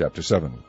Chapter 7.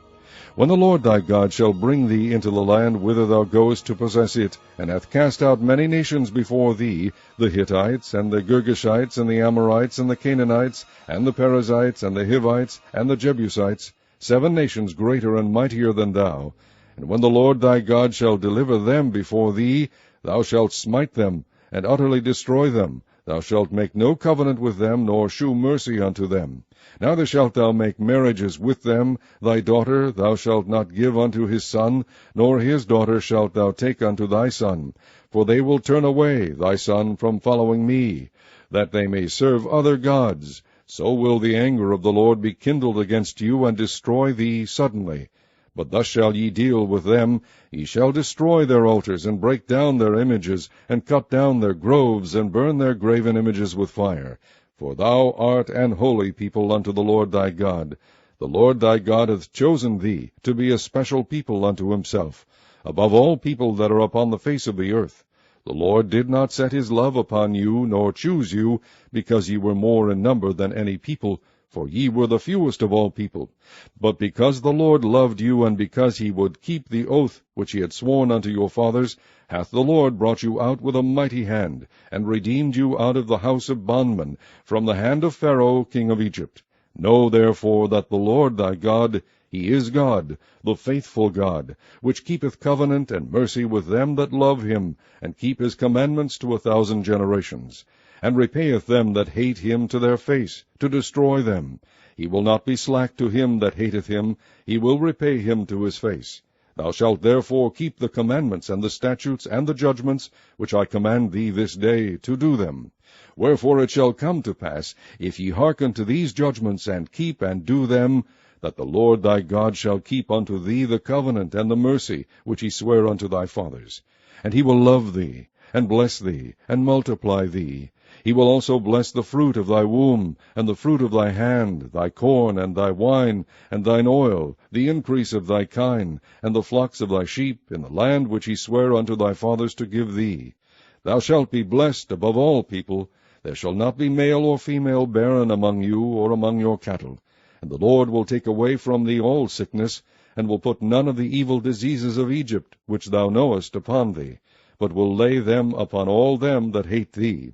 When the Lord thy God shall bring thee into the land whither thou goest to possess it, and hath cast out many nations before thee, the Hittites, and the Girgashites, and the Amorites, and the Canaanites, and the Perizzites, and the Hivites, and the Jebusites, 7 nations greater and mightier than thou, and when the Lord thy God shall deliver them before thee, thou shalt smite them, and utterly destroy them. Thou shalt make no covenant with them, nor shew mercy unto them. Neither shalt thou make marriages with them. Thy daughter thou shalt not give unto his son, nor his daughter shalt thou take unto thy son. For they will turn away thy son from following me, that they may serve other gods. So will the anger of the Lord be kindled against you, and destroy thee suddenly. But thus shall ye deal with them. Ye shall destroy their altars, and break down their images, and cut down their groves, and burn their graven images with fire. For thou art an holy people unto the Lord thy God. The Lord thy God hath chosen thee to be a special people unto himself, above all people that are upon the face of the earth. The Lord did not set his love upon you, nor choose you, because ye were more in number than any people, for ye were the fewest of all people. But because the Lord loved you, and because he would keep the oath which he had sworn unto your fathers, hath the Lord brought you out with a mighty hand, and redeemed you out of the house of bondmen, from the hand of Pharaoh king of Egypt. Know therefore that the Lord thy God, he is God, the faithful God, which keepeth covenant and mercy with them that love him, and keep his commandments to 1,000 generations, and repayeth them that hate him to their face, to destroy them. He will not be slack to him that hateth him, he will repay him to his face. Thou shalt therefore keep the commandments, and the statutes, and the judgments, which I command thee this day, to do them. Wherefore it shall come to pass, if ye hearken to these judgments, and keep and do them, that the Lord thy God shall keep unto thee the covenant and the mercy which he sware unto thy fathers. And he will love thee, and bless thee, and multiply thee. He will also bless the fruit of thy womb, and the fruit of thy hand, thy corn, and thy wine, and thine oil, the increase of thy kine, and the flocks of thy sheep, in the land which he sware unto thy fathers to give thee. Thou shalt be blessed above all people. There shall not be male or female barren among you, or among your cattle. And the Lord will take away from thee all sickness, and will put none of the evil diseases of Egypt, which thou knowest, upon thee, but will lay them upon all them that hate thee.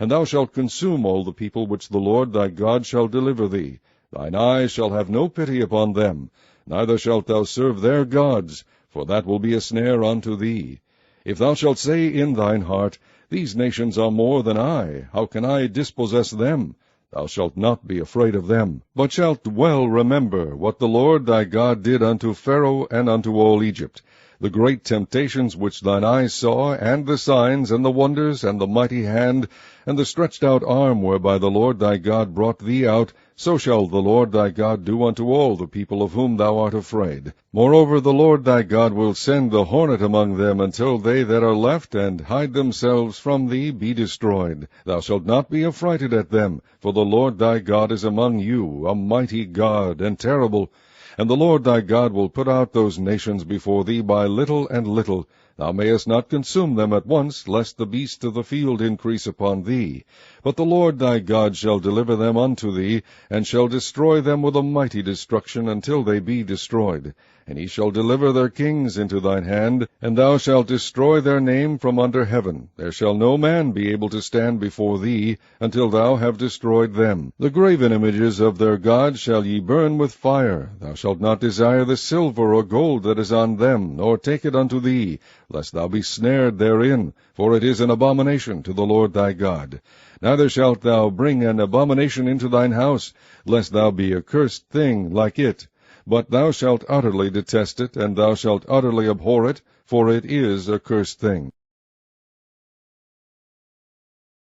And thou shalt consume all the people which the Lord thy God shall deliver thee. Thine eyes shall have no pity upon them, neither shalt thou serve their gods, for that will be a snare unto thee. If thou shalt say in thine heart, These nations are more than I, how can I dispossess them? Thou shalt not be afraid of them, but shalt well remember what the Lord thy God did unto Pharaoh and unto all Egypt, the great temptations which thine eyes saw, and the signs, and the wonders, and the mighty hand, and the stretched out arm whereby the Lord thy God brought thee out, so shall the Lord thy God do unto all the people of whom thou art afraid. Moreover, the Lord thy God will send the hornet among them, until they that are left and hide themselves from thee be destroyed. Thou shalt not be affrighted at them, for the Lord thy God is among you, a mighty God, and terrible. And the Lord thy God will put out those nations before thee by little and little. Thou mayest not consume them at once, lest the beasts of the field increase upon thee. But the Lord thy God shall deliver them unto thee, and shall destroy them with a mighty destruction, until they be destroyed. And he shall deliver their kings into thine hand, and thou shalt destroy their name from under heaven. There shall no man be able to stand before thee, until thou have destroyed them. The graven images of their gods shall ye burn with fire. Thou shalt not desire the silver or gold that is on them, nor take it unto thee, lest thou be snared therein, for it is an abomination to the Lord thy God. Neither shalt thou bring an abomination into thine house, lest thou be a cursed thing like it. But thou shalt utterly detest it, and thou shalt utterly abhor it, for it is a cursed thing.